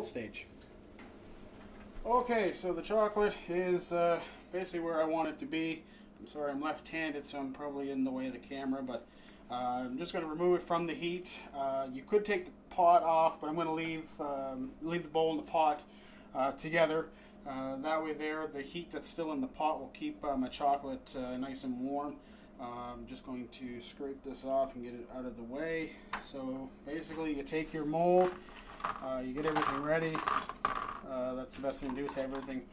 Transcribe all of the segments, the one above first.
Stage. Okay, so the chocolate is basically where I want it to be. I'm sorry, I'm left-handed, so I'm probably in the way of the camera, but I'm just going to remove it from the heat. You could take the pot off, but I'm going to leave the bowl and the pot together. That way the heat that's still in the pot will keep my chocolate nice and warm. I'm just going to scrape this off and get it out of the way. So basically you take your mold, you get everything ready. That's the best thing to do, is have everything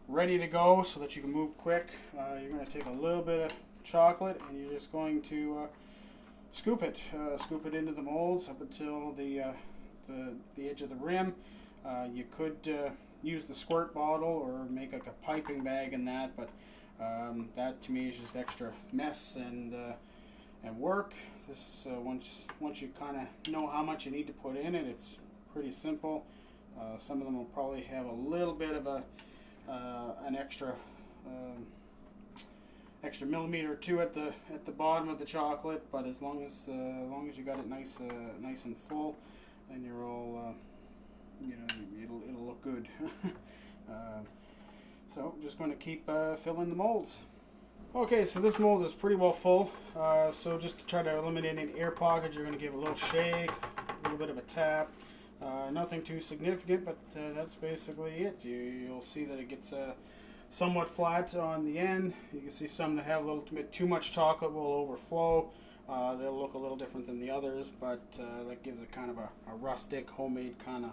ready to go so that you can move quick. You're going to take a little bit of chocolate and you're just going to scoop it into the molds up until the edge of the rim. You could use the squirt bottle or make like a piping bag in that, but that to me is just extra mess and work. This once you kind of know how much you need to put in it, it's pretty simple. Some of them will probably have a little bit of an extra millimeter or two at the bottom of the chocolate, but as long as you got it nice and full, then you're all it'll look good. So I'm just going to keep filling the molds. Okay, so this mold is pretty well full. So just to try to eliminate any air pockets, you're going to give a little shake, a little bit of a tap. Nothing too significant, but that's basically it. You'll see that it gets somewhat flat on the end. You can see some that have a little bit too much chocolate will overflow. They'll look a little different than the others, but that gives it kind of a rustic, homemade kind of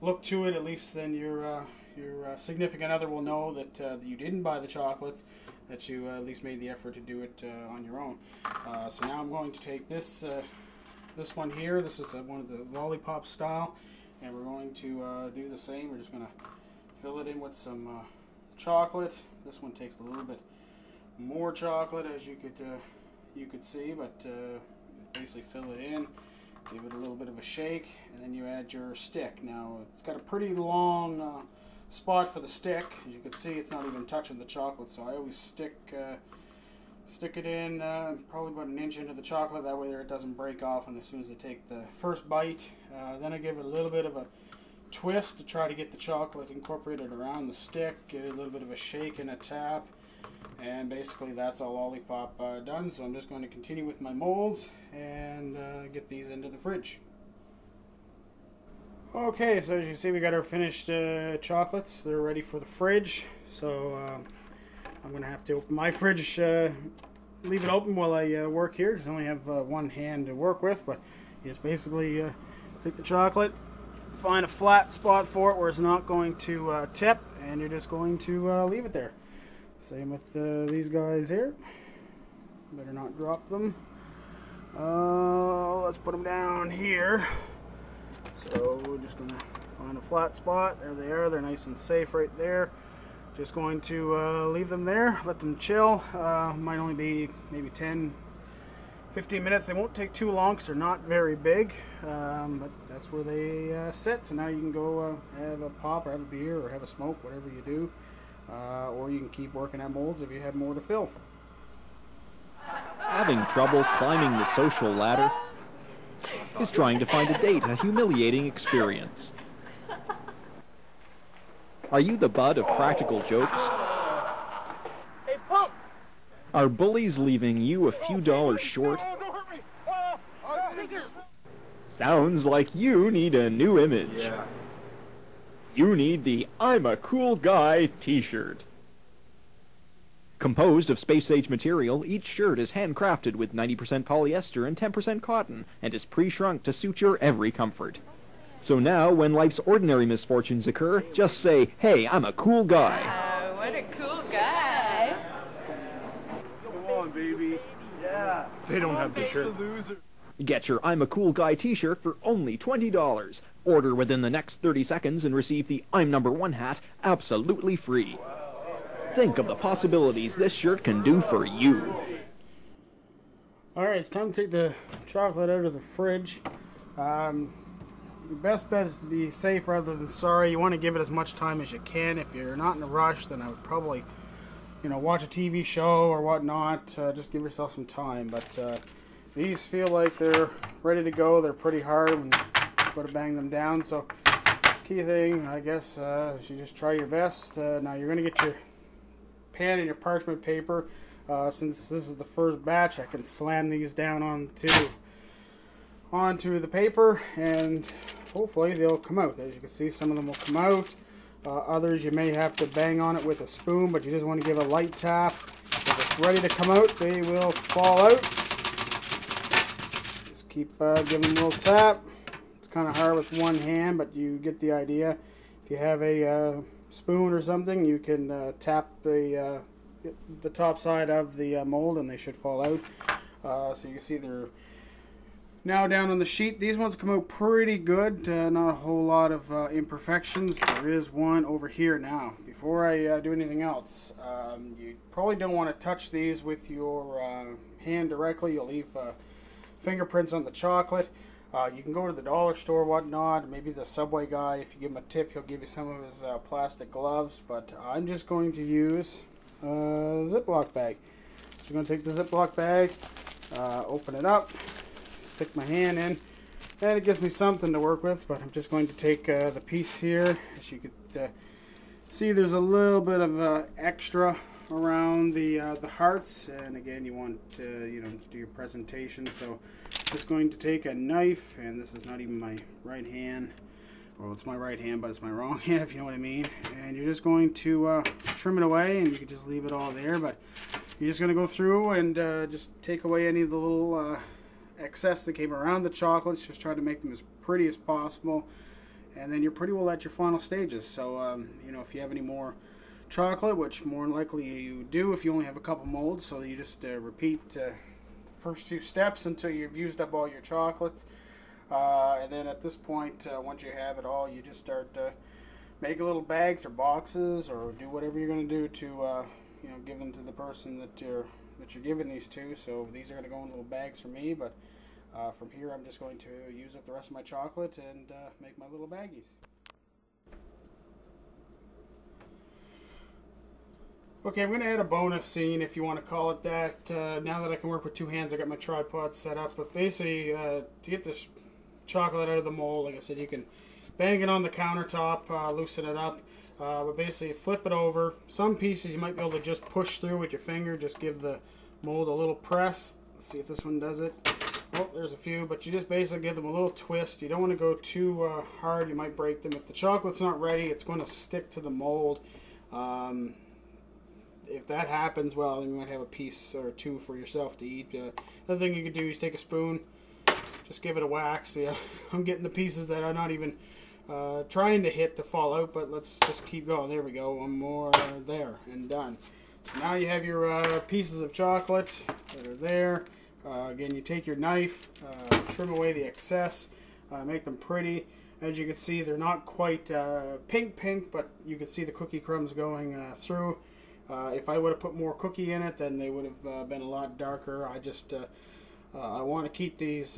look to it. At least then your significant other will know that you didn't buy the chocolates, that you at least made the effort to do it on your own. So now I'm going to take this one here. This is one of the lollipop style, and we're going to do the same. We're just going to fill it in with some chocolate. This one takes a little bit more chocolate, as you could see, but basically fill it in, give it a little bit of a shake, and then you add your stick. Now it's got a pretty long spot for the stick. As you can see, it's not even touching the chocolate, so I always stick it in probably about an inch into the chocolate. That way there it doesn't break off, and as soon as I take the first bite, then I give it a little bit of a twist to try to get the chocolate incorporated around the stick, give it a little bit of a shake and a tap, and basically that's all lollipop done. So I'm just going to continue with my molds and get these into the fridge. Okay, so as you see, we got our finished chocolates. They're ready for the fridge. So I'm going to have to open my fridge, leave it open while I work here, because I only have one hand to work with. But you just basically take the chocolate, find a flat spot for it where it's not going to tip, and you're just going to leave it there. Same with these guys here. Better not drop them. Let's put them down here. So we're just going to find a flat spot. There they are. They're nice and safe right there. Just going to leave them there, let them chill. Might only be maybe 10-15 minutes. They won't take too long because they're not very big, but that's where they sit. So now you can go have a pop or have a beer or have a smoke, whatever you do, or you can keep working at molds if you have more to fill. Having trouble climbing the social ladder? Is trying to find a date a humiliating experience? Are you the butt of practical jokes? Hey, pump! Are bullies leaving you a few dollars short? Don't hurt me! Sounds like you need a new image. Yeah. You need the I'm a Cool Guy t-shirt. Composed of space-age material, each shirt is handcrafted with 90% polyester and 10% cotton, and is pre-shrunk to suit your every comfort. So now, when life's ordinary misfortunes occur, just say, hey, I'm a cool guy. Wow, what a cool guy. Come on, baby. Yeah. They don't have the shirt. Get your I'm a Cool Guy t-shirt for only $20. Order within the next 30 seconds and receive the I'm Number 1 hat absolutely free. Think of the possibilities this shirt can do for you. Alright, it's time to take the chocolate out of the fridge. Your best bet is to be safe rather than sorry. You want to give it as much time as you can. If you're not in a rush, then I would probably, watch a TV show or whatnot. Just give yourself some time. But these feel like they're ready to go. They're pretty hard when you go to bang them down. So key thing, I guess, is you just try your best. Now you're going to get your pen and your parchment paper. Since this is the first batch, I can slam these down onto the paper, and hopefully they'll come out. As you can see, some of them will come out. Others you may have to bang on it with a spoon, but you just want to give a light tap. If it's ready to come out, they will fall out. Just keep giving them a little tap. It's kind of hard with one hand, but you get the idea. If you have a spoon or something, you can tap the top side of the mold and they should fall out. So you can see they're now down on the sheet. These ones come out pretty good. Not a whole lot of imperfections. There is one over here now. Before I do anything else, you probably don't want to touch these with your hand directly. You'll leave fingerprints on the chocolate. You can go to the dollar store, whatnot, maybe the Subway guy. If you give him a tip, he'll give you some of his plastic gloves. But I'm just going to use a Ziploc bag. So I'm going to take the Ziploc bag, open it up, stick my hand in, and it gives me something to work with. But I'm just going to take the piece here. As you can see, there's a little bit of extra around the hearts, and again, you want to do your presentation. So just going to take a knife, and this is not even my right hand. Well, it's my right hand, but it's my wrong hand, if you know what I mean. And you're just going to trim it away, and you can just leave it all there. But you're just going to go through and just take away any of the little excess that came around the chocolates. Just try to make them as pretty as possible, and then you're pretty well at your final stages. So if you have any more chocolate, which more than likely you do if you only have a couple molds, so you just repeat the first two steps until you've used up all your chocolate. And then at this point, once you have it all, you just start making little bags or boxes, or do whatever you're going to do to give them to the person that you're giving these to. So these are going to go in little bags for me, but from here I'm just going to use up the rest of my chocolate and make my little baggies. Okay, I'm going to add a bonus scene, if you want to call it that. Now that I can work with two hands, I got my tripod set up. But basically, to get this chocolate out of the mold, like I said, you can bang it on the countertop, loosen it up. But basically, flip it over. Some pieces you might be able to just push through with your finger. Just give the mold a little press. Let's see if this one does it. Oh, there's a few, but you just basically give them a little twist. You don't want to go too hard. You might break them. If the chocolate's not ready, it's going to stick to the mold. If that happens, well, then you might have a piece or two for yourself to eat. Another thing you could do is take a spoon, just give it a whack. See, I'm getting the pieces that I'm not even trying to hit to fall out, but let's just keep going. There we go. One more there, and done. So now you have your pieces of chocolate that are there. Again, you take your knife, trim away the excess, make them pretty. As you can see, they're not quite pink, but you can see the cookie crumbs going through. If I would have put more cookie in it, then they would have been a lot darker. I just I want to keep these,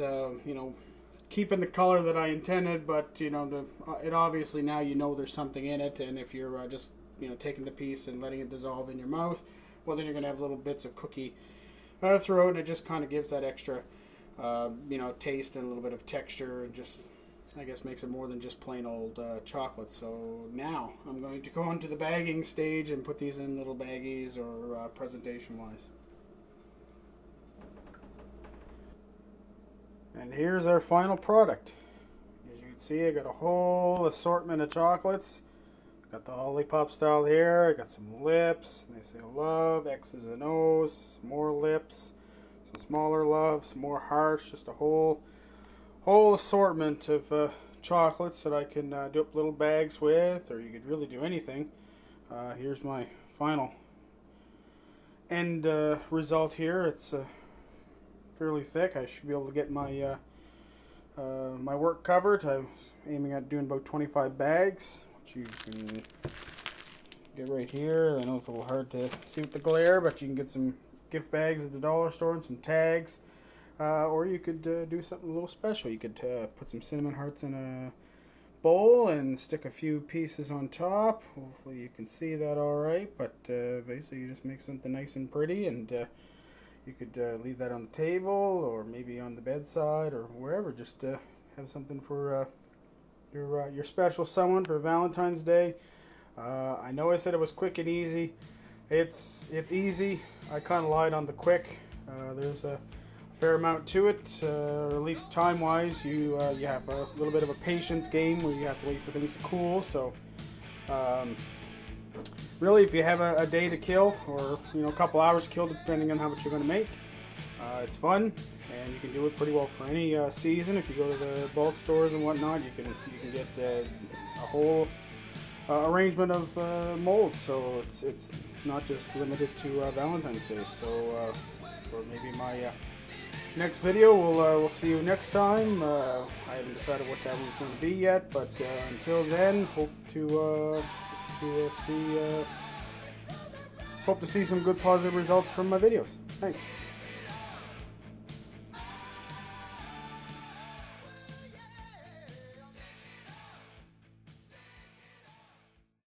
keeping the color that I intended, but it obviously now there's something in it, and if you're just taking the piece and letting it dissolve in your mouth, well, then you're gonna have little bits of cookie throughout, and it just kind of gives that extra taste and a little bit of texture, and just I guess makes it more than just plain old chocolate. So now I'm going to go on to the bagging stage and put these in little baggies or presentation wise. And here's our final product. As you can see, I got a whole assortment of chocolates. Got the lollipop style here. I got some lips. They say love, X's and O's, some more lips, some smaller loves, some more hearts. Just a whole assortment of chocolates that I can do up little bags with, or you could really do anything. Here's my final end result here. It's fairly thick. I should be able to get my my work covered. I was aiming at doing about 25 bags, which you can get right here. I know it's a little hard to see with the glare, but you can get some gift bags at the dollar store and some tags. Or you could do something a little special. You could put some cinnamon hearts in a bowl and stick a few pieces on top. Hopefully you can see that alright, but basically you just make something nice and pretty, and you could leave that on the table or maybe on the bedside or wherever. Just have something for your special someone for Valentine's Day. I know I said it was quick and easy. It's easy. I kind of lied on the quick. There's a fair amount to it, or at least time-wise. You have a little bit of a patience game where you have to wait for things to cool. So really, if you have a day to kill, or a couple hours to kill, depending on how much you're going to make, it's fun, and you can do it pretty well for any season. If you go to the bulk stores and whatnot, you can get a whole arrangement of molds. So it's not just limited to Valentine's Day. So for maybe my next video, we'll see you next time. I haven't decided what that one's going to be yet, but until then, hope to see some good positive results from my videos. Thanks.